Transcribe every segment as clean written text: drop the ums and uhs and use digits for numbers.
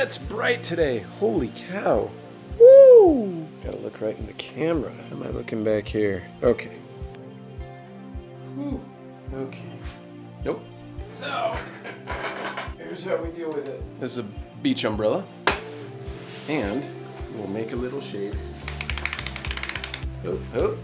it's bright today. Holy cow. Woo! Gotta look right in the camera. How am I looking back here? Okay. Whew. Okay. Nope. So, here's how we deal with it. This is a beach umbrella. And we'll make a little shade. Oh, oh.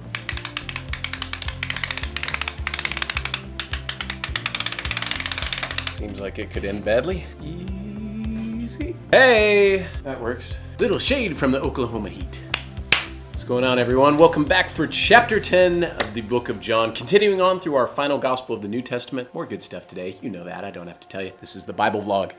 Seems like it could end badly. Easy. Hey, that works. Little shade from the Oklahoma heat. What's going on, everyone? Welcome back for chapter 10 of the book of John. Continuing on through our final gospel of the New Testament. More good stuff today. You know that. I don't have to tell you. This is the Bible vlog.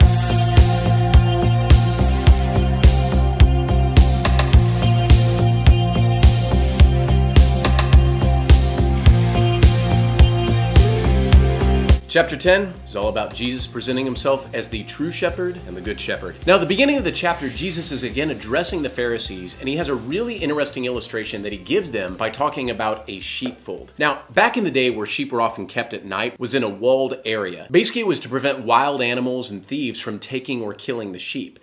Chapter 10 is all about Jesus presenting himself as the true shepherd and the good shepherd. Now, at the beginning of the chapter, Jesus is again addressing the Pharisees, and he has a really interesting illustration that he gives them by talking about a sheepfold. Now, back in the day where sheep were often kept at night was in a walled area. Basically, it was to prevent wild animals and thieves from taking or killing the sheep.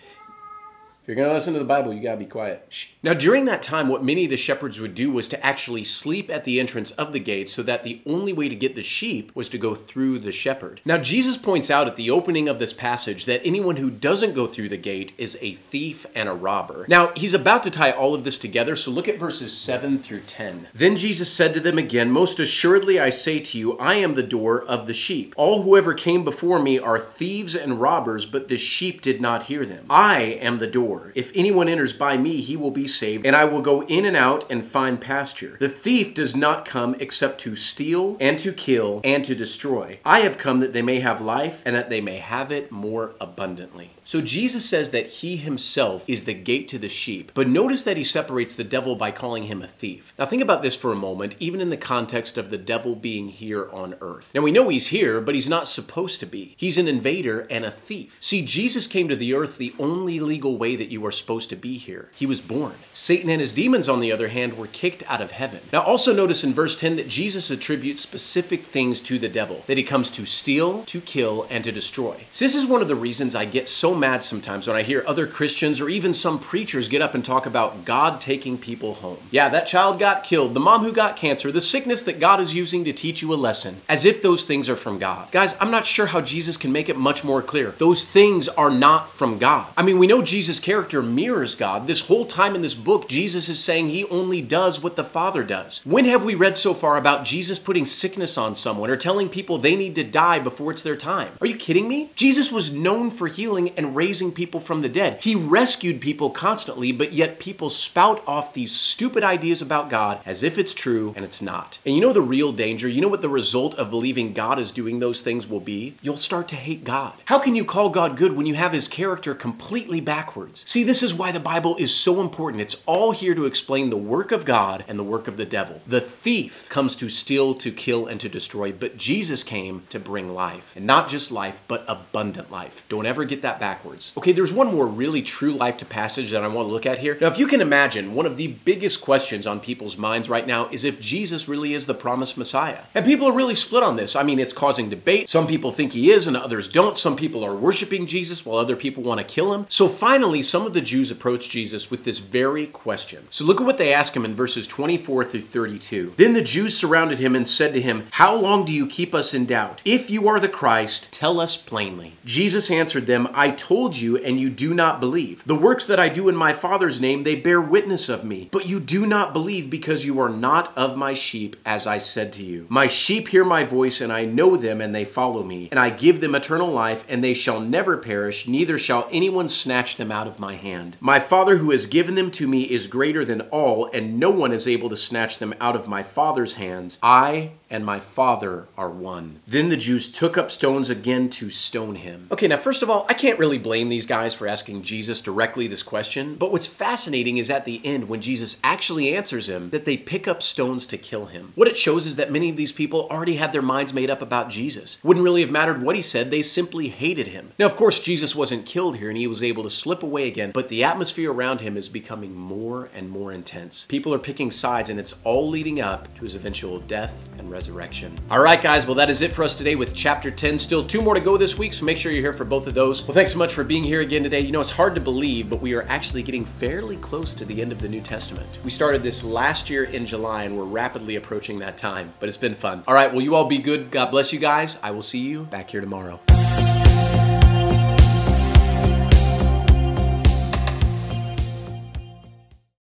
If you're going to listen to the Bible, you got to be quiet. Shh. Now, during that time, what many of the shepherds would do was to actually sleep at the entrance of the gate so that the only way to get the sheep was to go through the shepherd. Now, Jesus points out at the opening of this passage that anyone who doesn't go through the gate is a thief and a robber. Now, he's about to tie all of this together, so look at verses 7 through 10. Then Jesus said to them again, "Most assuredly I say to you, I am the door of the sheep. All who ever came before me are thieves and robbers, but the sheep did not hear them. I am the door. If anyone enters by me, he will be saved, and I will go in and out and find pasture. The thief does not come except to steal and to kill and to destroy. I have come that they may have life and that they may have it more abundantly." So Jesus says that he himself is the gate to the sheep, but notice that he separates the devil by calling him a thief. Now think about this for a moment, even in the context of the devil being here on earth. Now we know he's here, but he's not supposed to be. He's an invader and a thief. See, Jesus came to the earth the only legal way that you are supposed to be here. He was born. Satan and his demons, on the other hand, were kicked out of heaven. Now also notice in verse 10 that Jesus attributes specific things to the devil, that he comes to steal, to kill, and to destroy. So this is one of the reasons I get so mad sometimes when I hear other Christians or even some preachers get up and talk about God taking people home. Yeah, that child got killed, the mom who got cancer, the sickness that God is using to teach you a lesson, as if those things are from God. Guys, I'm not sure how Jesus can make it much more clear. Those things are not from God. I mean, we know Jesus' character mirrors God. This whole time in this book, Jesus is saying he only does what the Father does. When have we read so far about Jesus putting sickness on someone or telling people they need to die before it's their time? Are you kidding me? Jesus was known for healing and raising people from the dead. He rescued people constantly, but yet people spout off these stupid ideas about God as if it's true, and it's not. And you know the real danger? You know what the result of believing God is doing those things will be? You'll start to hate God. How can you call God good when you have his character completely backwards? See, this is why the Bible is so important. It's all here to explain the work of God and the work of the devil. The thief comes to steal, to kill, and to destroy, but Jesus came to bring life. And not just life, but abundant life. Don't ever get that backwards. Okay, there's one more really true life to passage that I want to look at here. Now, if you can imagine, one of the biggest questions on people's minds right now is if Jesus really is the promised Messiah. And people are really split on this. I mean, it's causing debate. Some people think he is and others don't. Some people are worshiping Jesus while other people want to kill him. So finally, some of the Jews approached Jesus with this very question. So look at what they ask him in verses 24 through 32. Then the Jews surrounded him and said to him, "How long do you keep us in doubt? If you are the Christ, tell us plainly." Jesus answered them, "I told you, and you do not believe. The works that I do in my Father's name, they bear witness of me. But you do not believe because you are not of my sheep, as I said to you. My sheep hear my voice, and I know them, and they follow me. And I give them eternal life, and they shall never perish, neither shall anyone snatch them out of my hand. My Father who has given them to me is greater than all, and no one is able to snatch them out of my Father's hands. I and my Father are one." Then the Jews took up stones again to stone him. Okay, now first of all, I can't really blame these guys for asking Jesus directly this question, but what's fascinating is at the end when Jesus actually answers him that they pick up stones to kill him. What it shows is that many of these people already had their minds made up about Jesus. Wouldn't really have mattered what he said, they simply hated him. Now of course Jesus wasn't killed here and he was able to slip away again, but the atmosphere around him is becoming more and more intense. People are picking sides and it's all leading up to his eventual death and resurrection. All right, guys, well, that is it for us today with chapter 10. Still 2 more to go this week, so make sure you're here for both of those. Well, thanks so much for being here again today. You know, it's hard to believe, but we are actually getting fairly close to the end of the New Testament. We started this last year in July, and we're rapidly approaching that time, but it's been fun. All right, well, you all be good. God bless you guys. I will see you back here tomorrow.